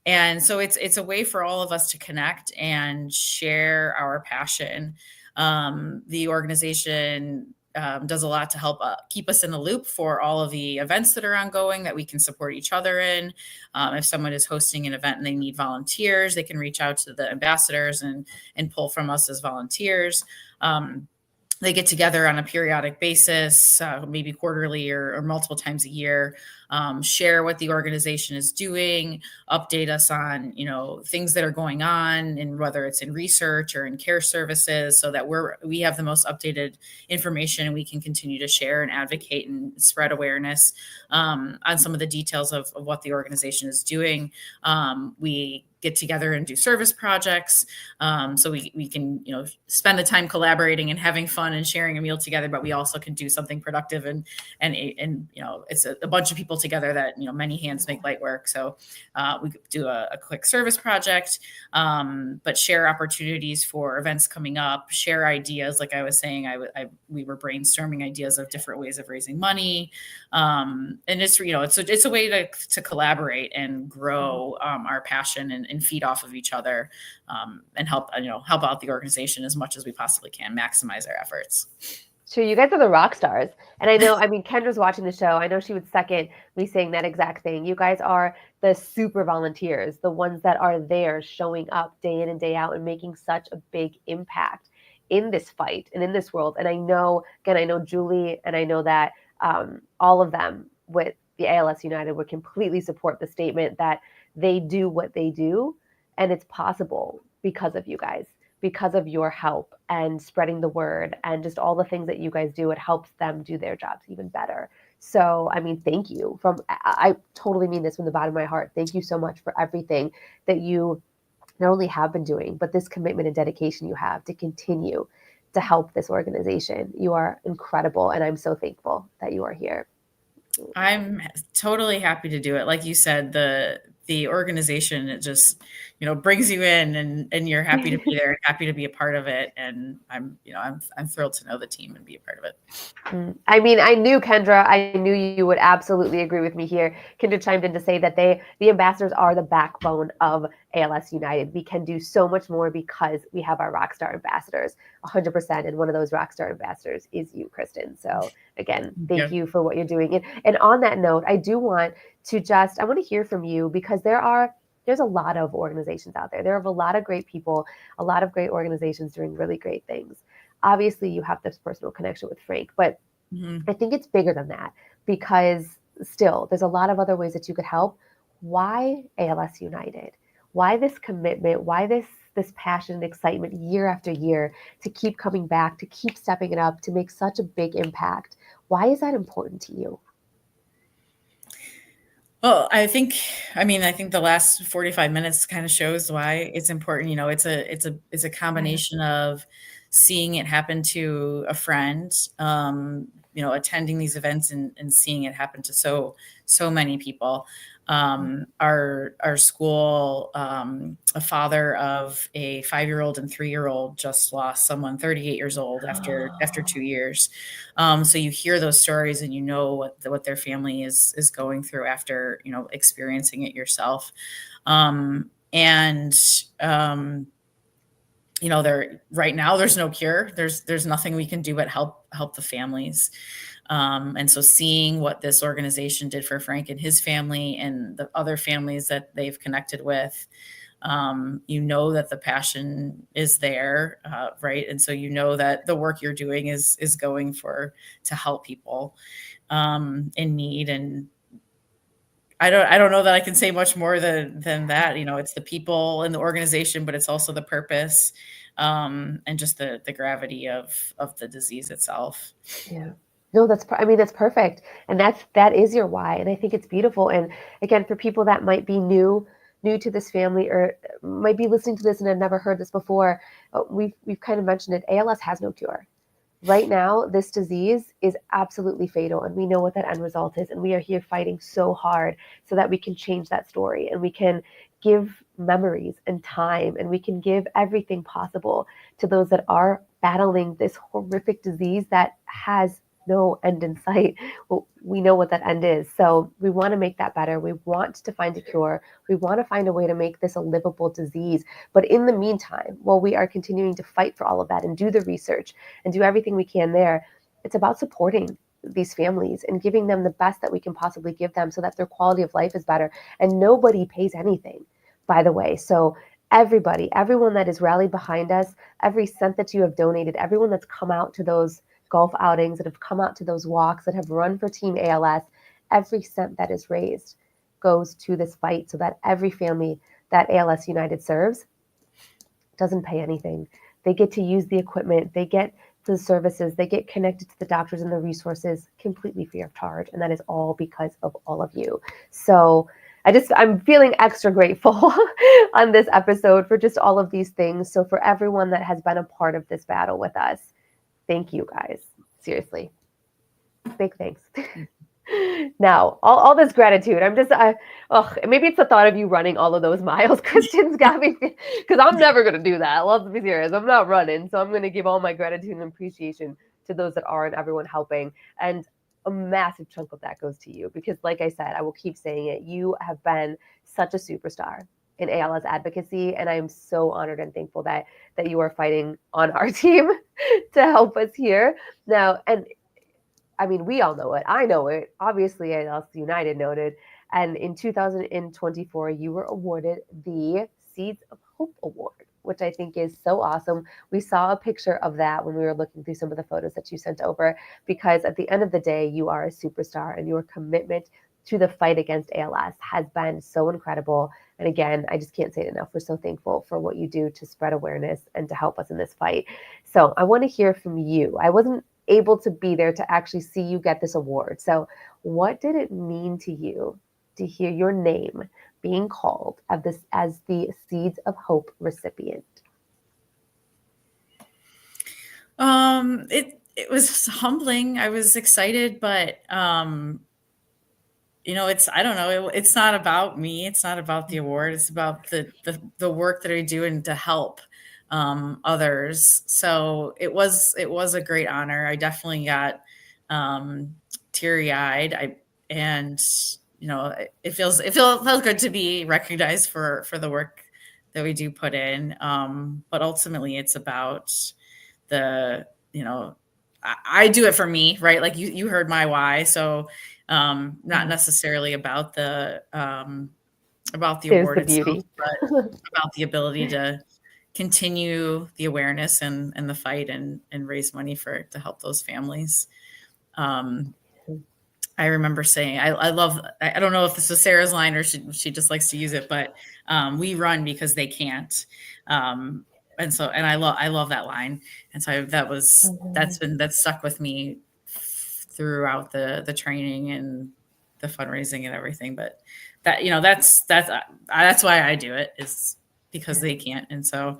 And so it's a way for all of us to connect and share our passion. The organization does a lot to help keep us in the loop for all of the events that are ongoing that we can support each other in. If someone is hosting an event and they need volunteers, they can reach out to the ambassadors and pull from us as volunteers. They get together on a periodic basis, maybe quarterly or multiple times a year, share what the organization is doing, update us on, things that are going on, and whether it's in research or in care services, so that we have the most updated information, and we can continue to share and advocate and spread awareness on some of the details of what the organization is doing. We get together and do service projects. So we can, spend the time collaborating and having fun and sharing a meal together, but we also can do something productive and it's a bunch of people together that, many hands make light work. So we do a quick service project, but share opportunities for events coming up, share ideas. Like I was saying, we were brainstorming ideas of different ways of raising money. And it's, it's a way to collaborate and grow our passion and feed off of each other, and help out the organization as much as we possibly can, maximize our efforts. So you guys are the rock stars. And I know, Kendra's watching the show. I know she would second me saying that exact thing. You guys are the super volunteers, the ones that are there showing up day in and day out and making such a big impact in this fight and in this world. And I know Julie, and I know that all of them with the ALS United would completely support the statement that they do what they do, and it's possible because of you guys, because of your help and spreading the word and just all the things that you guys do. It helps them do their jobs even better. So, thank you. I totally mean this from the bottom of my heart. Thank you so much for everything that you not only have been doing, but this commitment and dedication you have to continue to help this organization. You are incredible, and I'm so thankful that you are here. I'm totally happy to do it. Like you said, the organization, it just, brings you in, and you're happy to be there, happy to be a part of it. And I'm thrilled to know the team and be a part of it. I knew Kendra, I knew you would absolutely agree with me here. Kendra chimed in to say that the ambassadors are the backbone of ALS United. We can do so much more because we have our rockstar ambassadors, 100%. And one of those rockstar ambassadors is you, Kristin. So again, thank you for what you're doing. And on that note, I want to hear from you, because there's a lot of organizations out there. There are a lot of great people, a lot of great organizations doing really great things. Obviously, you have this personal connection with Frank, but I think it's bigger than that, because still, there's a lot of other ways that you could help. Why ALS United? Why this commitment? Why this passion and excitement year after year to keep coming back, to keep stepping it up, to make such a big impact? Why is that important to you? Well, I think the last 45 minutes kind of shows why it's important. It's a combination of seeing it happen to a friend, attending these events and seeing it happen to so many people. Our school, a father of a 5-year-old and 3-year-old just lost someone 38 years old after 2 years. So you hear those stories and you know what their family is going through after, experiencing it yourself. There right now there's no cure. There's nothing we can do but help the families. And so seeing what this organization did for Frank and his family and the other families that they've connected with, that the passion is there, right? And so that the work you're doing is going to help people in need. And I don't know that I can say much more than that. It's the people and the organization, but it's also the purpose, and just the gravity of the disease itself. Yeah. No, that's perfect. And that is your why. And I think it's beautiful. And again, for people that might be new to this family or might be listening to this and have never heard this before, we've kind of mentioned it. ALS has no cure. Right now, this disease is absolutely fatal, and we know what that end result is. And we are here fighting so hard so that we can change that story and we can give memories and time and we can give everything possible to those that are battling this horrific disease that has no end in sight. Well, we know what that end is. So we want to make that better. We want to find a cure. We want to find a way to make this a livable disease. But in the meantime, while we are continuing to fight for all of that and do the research and do everything we can there, it's about supporting these families and giving them the best that we can possibly give them so that their quality of life is better. And nobody pays anything, by the way. So everyone that is rallied behind us, every cent that you have donated, everyone that's come out to those golf outings, that have come out to those walks, that have run for Team ALS, every cent that is raised goes to this fight so that every family that ALS United serves doesn't pay anything. They get to use the equipment, they get the services, they get connected to the doctors and the resources completely free of charge. And that is all because of all of you. So I'm feeling extra grateful on this episode for just all of these things. So for everyone that has been a part of this battle with us, thank you guys. Seriously. Big thanks. Now, all this gratitude, maybe it's the thought of you running all of those miles. Kristin's got me, because I'm never going to do that. Let's be serious. I'm not running. So I'm going to give all my gratitude and appreciation to those that are and everyone helping. And a massive chunk of that goes to you because, like I said, I will keep saying it. You have been such a superstar in ALS advocacy, and I am so honored and thankful that you are fighting on our team to help us here now. And I mean, we all know it. I know it. Obviously, ALS United noted. And in 2024, you were awarded the Seeds of Hope Award, which I think is so awesome. We saw a picture of that when we were looking through some of the photos that you sent over, because at the end of the day, you are a superstar and your commitment to the fight against ALS has been so incredible. And again, I just can't say it enough. We're so thankful for what you do to spread awareness and to help us in this fight. So I want to hear from you. I wasn't able to be there to actually see you get this award. So what did it mean to you to hear your name being called as the Seeds of Hope recipient? It was humbling. I was excited, but I don't know. It's not about me. It's not about the award. It's about the work that I do and to help others. So it was a great honor. I definitely got teary eyed. It feels good to be recognized for the work that we do put in. But ultimately, it's about I do it for me, right? Like you heard my why. So not necessarily about the award itself, but about the ability to continue the awareness and the fight and raise money to help those families. I remember saying, I don't know if this was Sarah's line or she just likes to use it, but we run because they can't. And I love that line. And so that stuck with me throughout the training and the fundraising and everything. But that's why I do it, is because they can't. And so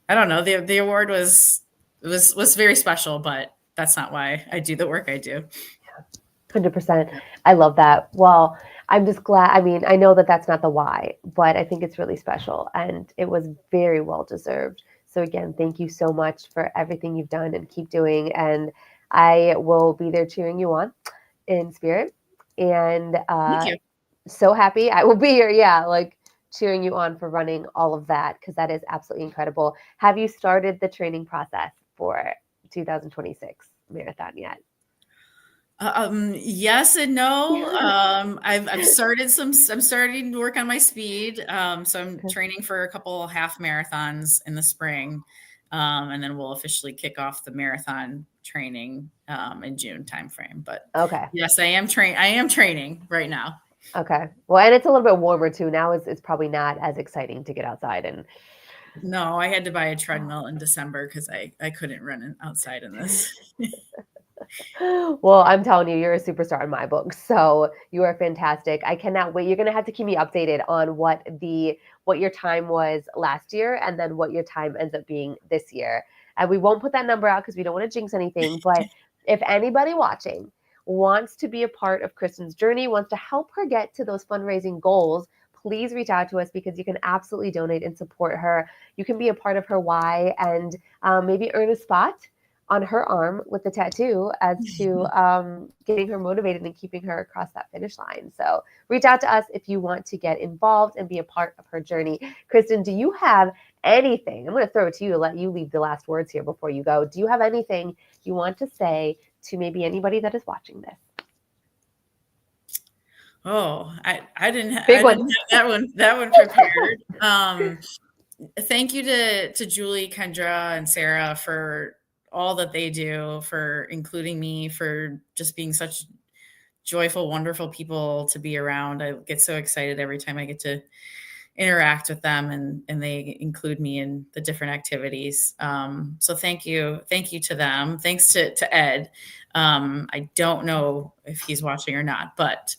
I don't know, the award was very special, but that's not why I do the work I do. 100%. I love that. Well, I'm just glad. I mean, I know that that's not the why, but I think it's really special and it was very well deserved. So, again, thank you so much for everything you've done and keep doing. And I will be there cheering you on in spirit. And Thank you. so happy I will be here. Yeah, like cheering you on for running all of that because that is absolutely incredible. Have you started the training process for 2026 marathon yet? Yes and no. I'm starting to work on my speed. So I'm training for a couple half marathons in the spring. And then we'll officially kick off the marathon training, in June timeframe. But Okay. yes, I am training right now. Okay. Well, and it's a little bit warmer too. Now it's probably not as exciting to get outside and No, I had to buy a treadmill in December because I couldn't run outside in this. well, I'm telling you, you're a superstar in my book. So you are fantastic. I cannot wait. You're gonna have to keep me updated on what your time was last year and then what your time ends up being this year. And we won't put that number out because we don't want to jinx anything. But if anybody watching wants to be a part of Kristin's journey, wants to help her get to those fundraising goals, please reach out to us because you can absolutely donate and support her. You can be a part of her why and maybe earn a spot on her arm with the tattoo as to getting her motivated and keeping her across that finish line. So reach out to us if you want to get involved and be a part of her journey. Kristin, do you have anything? I'm going to throw it to you, let you leave the last words here before you go. Do you have anything you want to say to maybe anybody that is watching this? Oh, I didn't have that one prepared. Thank you to Julie, Kendra, and Sarah for all that they do, for including me, for just being such joyful, wonderful people to be around. I get so excited every time I get to interact with them and they include me in the different activities. So thank you to them. Thanks to Ed. I don't know if he's watching or not, but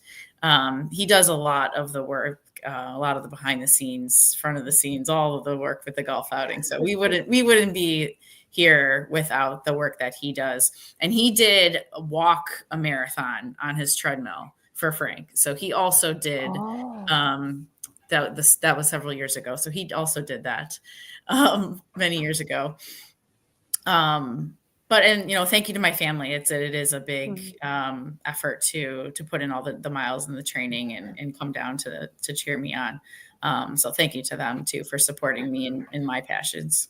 he does a lot of the work, a lot of the behind the scenes, front of the scenes, all of the work with the golf outing. So we wouldn't be here without the work that he does. And he did walk a marathon on his treadmill for Frank. So he also did, that was several years ago. So he also did that, many years ago. And thank you to my family. It is a big effort to put in all the miles and the training and come down to cheer me on. So thank you to them too for supporting me in my passions.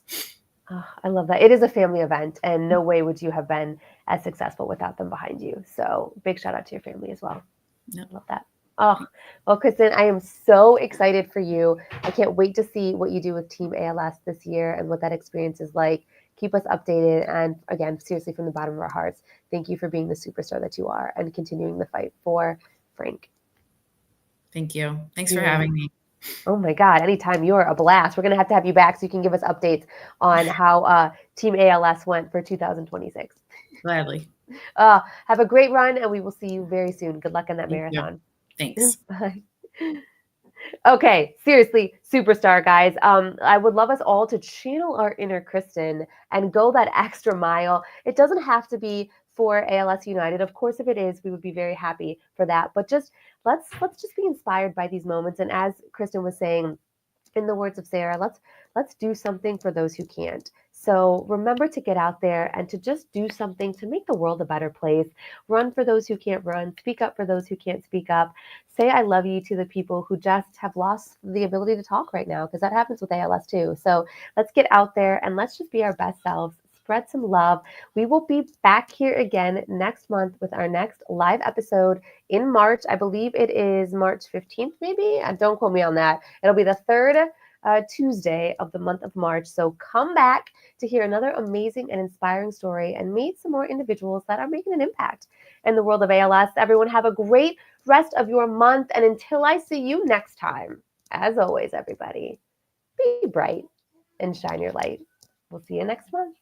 Oh, I love that. It is a family event, and no way would you have been as successful without them behind you. So big shout out to your family as well. Yep. I love that. Oh, well, Kristin, I am so excited for you. I can't wait to see what you do with Team ALS this year and what that experience is like. Keep us updated. And again, seriously, from the bottom of our hearts, thank you for being the superstar that you are and continuing the fight for Frank. Thank you. Thanks for having me. Oh my God, anytime. You're a blast. We're going to have you back so you can give us updates on how Team ALS went for 2026. Gladly. Have a great run, and we will see you very soon. Good luck on that marathon. Thanks. Bye. Okay, seriously, superstar, guys. I would love us all to channel our inner Kristin and go that extra mile. It doesn't have to be for ALS United. Of course, if it is, we would be very happy for that. But just let's just be inspired by these moments. And as Kristin was saying, in the words of Sarah, let's do something for those who can't. So remember to get out there and to just do something to make the world a better place. Run for those who can't run. Speak up for those who can't speak up. Say I love you to the people who just have lost the ability to talk right now, because that happens with ALS too. So let's get out there and let's just be our best selves. Spread some love. We will be back here again next month with our next live episode in March. I believe it is March 15th, maybe. Don't quote me on that. It'll be the third Tuesday of the month of March. So come back to hear another amazing and inspiring story and meet some more individuals that are making an impact in the world of ALS. Everyone have a great rest of your month. And until I see you next time, as always, everybody, be bright and shine your light. We'll see you next month.